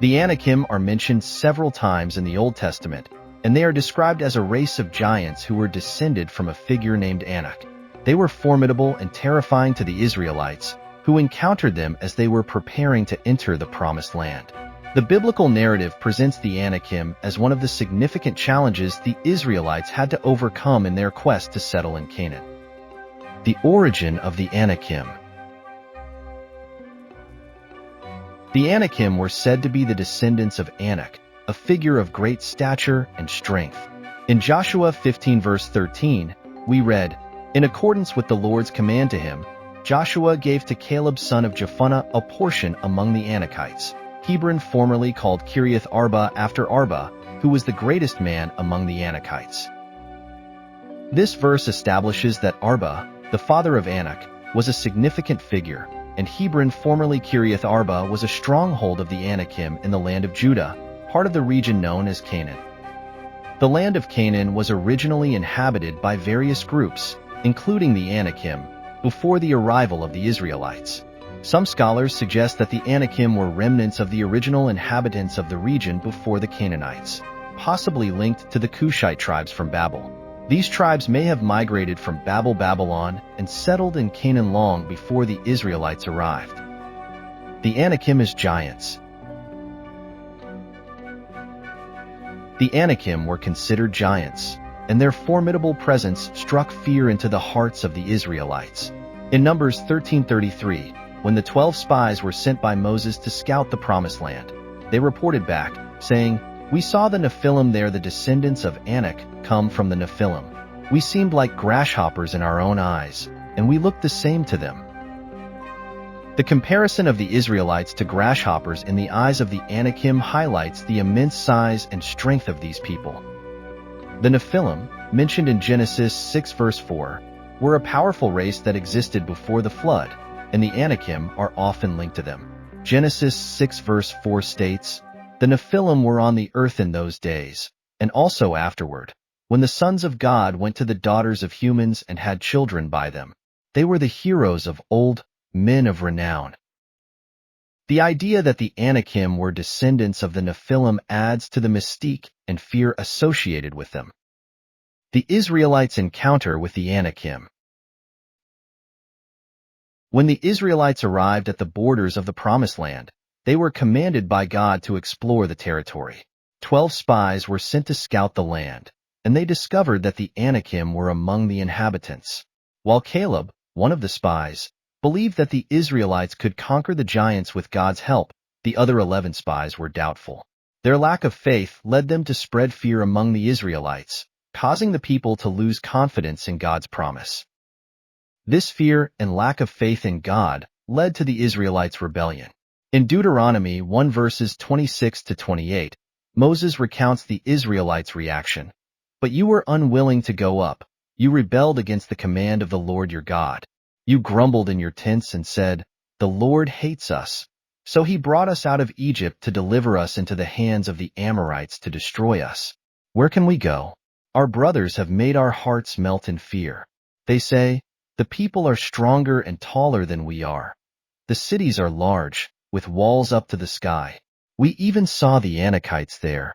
The Anakim are mentioned several times in the Old Testament, and they are described as a race of giants who were descended from a figure named Anak. They were formidable and terrifying to the Israelites, who encountered them as they were preparing to enter the Promised Land. The biblical narrative presents the Anakim as one of the significant challenges the Israelites had to overcome in their quest to settle in Canaan. The origin of the Anakim. The Anakim were said to be the descendants of Anak, a figure of great stature and strength. In Joshua 15 verse 13, we read, "In accordance with the Lord's command to him, Joshua gave to Caleb son of Jephunneh a portion among the Anakites, Hebron formerly called Kiriath Arba after Arba, who was the greatest man among the Anakites." This verse establishes that Arba, the father of Anak, was a significant figure, and Hebron formerly Kiriath Arba was a stronghold of the Anakim in the land of Judah, part of the region known as Canaan. The land of Canaan was originally inhabited by various groups, including the Anakim, before the arrival of the Israelites. Some scholars suggest that the Anakim were remnants of the original inhabitants of the region before the Canaanites, possibly linked to the Cushite tribes from Babel. These tribes may have migrated from Babylon, and settled in Canaan long before the Israelites arrived. The Anakim as giants. The Anakim were considered giants, and their formidable presence struck fear into the hearts of the Israelites. In Numbers 13:33, when the 12 spies were sent by Moses to scout the Promised Land, they reported back, saying, "We saw the Nephilim there, the descendants of Anak come from the Nephilim. We seemed like grasshoppers in our own eyes, and we looked the same to them." The comparison of the Israelites to grasshoppers in the eyes of the Anakim highlights the immense size and strength of these people. The Nephilim, mentioned in Genesis 6 verse 4, were a powerful race that existed before the flood, and the Anakim are often linked to them. Genesis 6 verse 4 states, "The Nephilim were on the earth in those days, and also afterward, when the sons of God went to the daughters of humans and had children by them. They were the heroes of old, men of renown." The idea that the Anakim were descendants of the Nephilim adds to the mystique and fear associated with them. The Israelites' encounter with the Anakim. When the Israelites arrived at the borders of the Promised Land, they were commanded by God to explore the territory. 12 spies were sent to scout the land, and they discovered that the Anakim were among the inhabitants. While Caleb, one of the spies, believed that the Israelites could conquer the giants with God's help, the other 11 spies were doubtful. Their lack of faith led them to spread fear among the Israelites, causing the people to lose confidence in God's promise. This fear and lack of faith in God led to the Israelites' rebellion. In Deuteronomy 1 verses 26 to 28, Moses recounts the Israelites' reaction. "But you were unwilling to go up. You rebelled against the command of the Lord your God. You grumbled in your tents and said, 'The Lord hates us.' So he brought us out of Egypt to deliver us into the hands of the Amorites to destroy us. Where can we go? Our brothers have made our hearts melt in fear. They say, 'The people are stronger and taller than we are. The cities are large, with walls up to the sky. We even saw the Anakites there.'"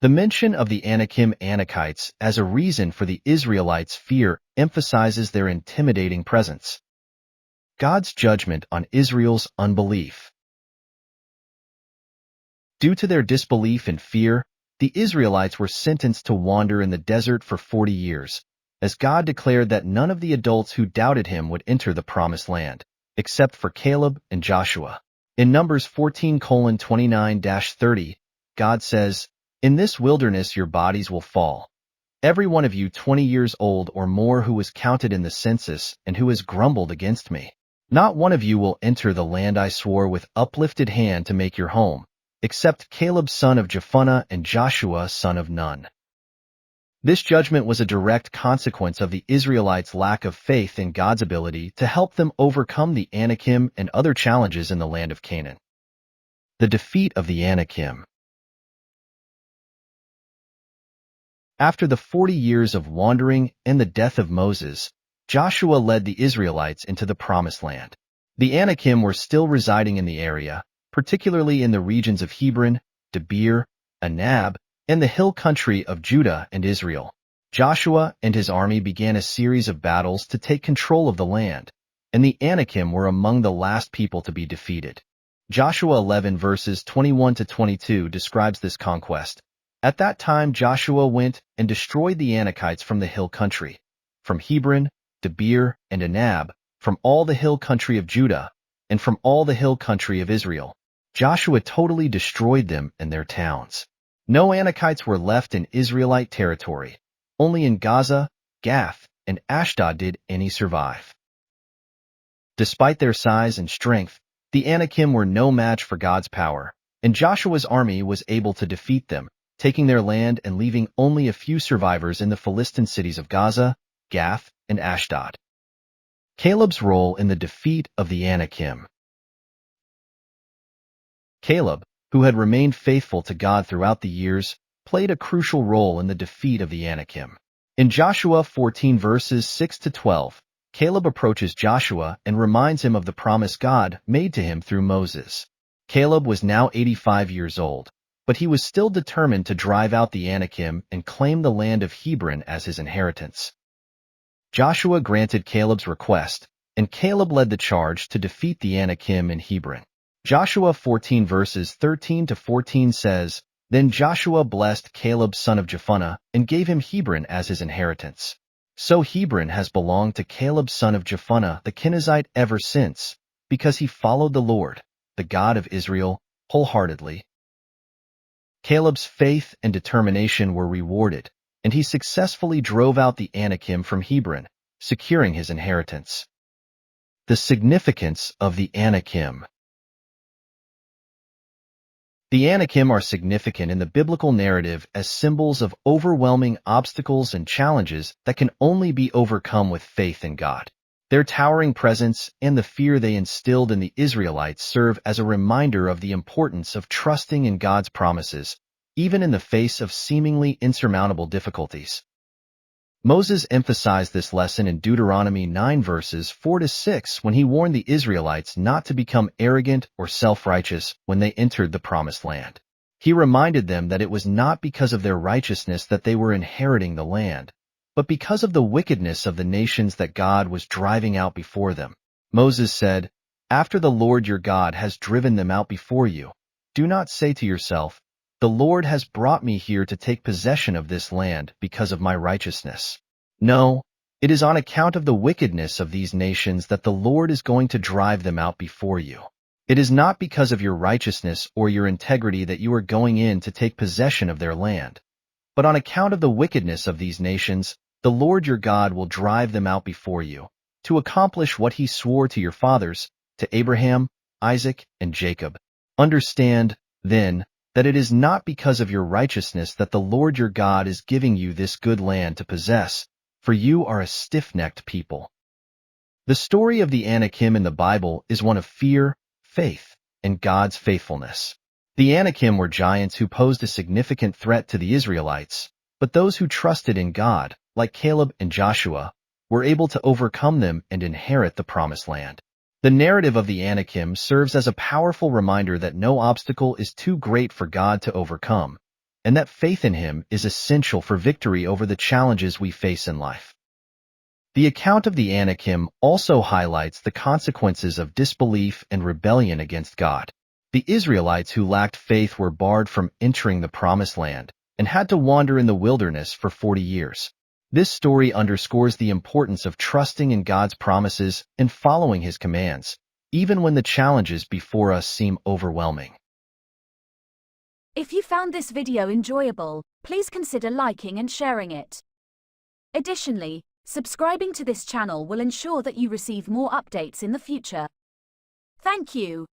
The mention of the Anakites as a reason for the Israelites' fear emphasizes their intimidating presence. God's judgment on Israel's unbelief. Due to their disbelief and fear, the Israelites were sentenced to wander in the desert for 40 years, as God declared that none of the adults who doubted him would enter the Promised Land, except for Caleb and Joshua. In Numbers 14:29-30, God says, "In this wilderness your bodies will fall. Every one of you 20 years old or more who was counted in the census and who has grumbled against me. Not one of you will enter the land I swore with uplifted hand to make your home, except Caleb son of Jephunneh and Joshua son of Nun." This judgment was a direct consequence of the Israelites' lack of faith in God's ability to help them overcome the Anakim and other challenges in the land of Canaan. The defeat of the Anakim. After the 40 years of wandering and the death of Moses, Joshua led the Israelites into the Promised Land. The Anakim were still residing in the area, particularly in the regions of Hebron, Debir, Anab, and the hill country of Judah and Israel. Joshua and his army began a series of battles to take control of the land, and the Anakim were among the last people to be defeated. Joshua 11 verses 21 to 22 describes this conquest. At that time Joshua went and destroyed the Anakites from the hill country, from Hebron, Debir, and Anab, from all the hill country of Judah, and from all the hill country of Israel. Joshua totally destroyed them and their towns. No Anakites were left in Israelite territory. Only in Gaza, Gath, and Ashdod did any survive. Despite their size and strength, the Anakim were no match for God's power, and Joshua's army was able to defeat them, taking their land and leaving only a few survivors in the Philistine cities of Gaza, Gath, and Ashdod. Caleb's role in the defeat of the Anakim. Caleb, who had remained faithful to God throughout the years, played a crucial role in the defeat of the Anakim. In Joshua 14 verses 6 to 12, Caleb approaches Joshua and reminds him of the promise God made to him through Moses. Caleb was now 85 years old, but he was still determined to drive out the Anakim and claim the land of Hebron as his inheritance. Joshua granted Caleb's request, and Caleb led the charge to defeat the Anakim in Hebron. Joshua 14 verses 13 to 14 says, Then Joshua blessed Caleb son of Jephunneh and gave him Hebron as his inheritance. So Hebron has belonged to Caleb son of Jephunneh the Kenizzite ever since, because he followed the Lord, the God of Israel, wholeheartedly. Caleb's faith and determination were rewarded, and he successfully drove out the Anakim from Hebron, securing his inheritance. The significance of the Anakim. The Anakim are significant in the biblical narrative as symbols of overwhelming obstacles and challenges that can only be overcome with faith in God. Their towering presence and the fear they instilled in the Israelites serve as a reminder of the importance of trusting in God's promises, even in the face of seemingly insurmountable difficulties. Moses emphasized this lesson in Deuteronomy 9 verses 4 to 6 when he warned the Israelites not to become arrogant or self-righteous when they entered the Promised Land. He reminded them that it was not because of their righteousness that they were inheriting the land, but because of the wickedness of the nations that God was driving out before them. Moses said, After the Lord your God has driven them out before you, do not say to yourself, The Lord has brought me here to take possession of this land because of my righteousness. No, it is on account of the wickedness of these nations that the Lord is going to drive them out before you. It is not because of your righteousness or your integrity that you are going in to take possession of their land, but on account of the wickedness of these nations, the Lord your God will drive them out before you, to accomplish what he swore to your fathers, to Abraham, Isaac, and Jacob. Understand, then, that it is not because of your righteousness that the Lord your God is giving you this good land to possess, for you are a stiff-necked people. The story of the Anakim in the Bible is one of fear, faith, and God's faithfulness. The Anakim were giants who posed a significant threat to the Israelites, but those who trusted in God, like Caleb and Joshua, were able to overcome them and inherit the Promised Land. The narrative of the Anakim serves as a powerful reminder that no obstacle is too great for God to overcome, and that faith in him is essential for victory over the challenges we face in life. The account of the Anakim also highlights the consequences of disbelief and rebellion against God. The Israelites who lacked faith were barred from entering the Promised Land and had to wander in the wilderness for 40 years. This story underscores the importance of trusting in God's promises and following his commands, even when the challenges before us seem overwhelming. If you found this video enjoyable, please consider liking and sharing it. Additionally, subscribing to this channel will ensure that you receive more updates in the future. Thank you.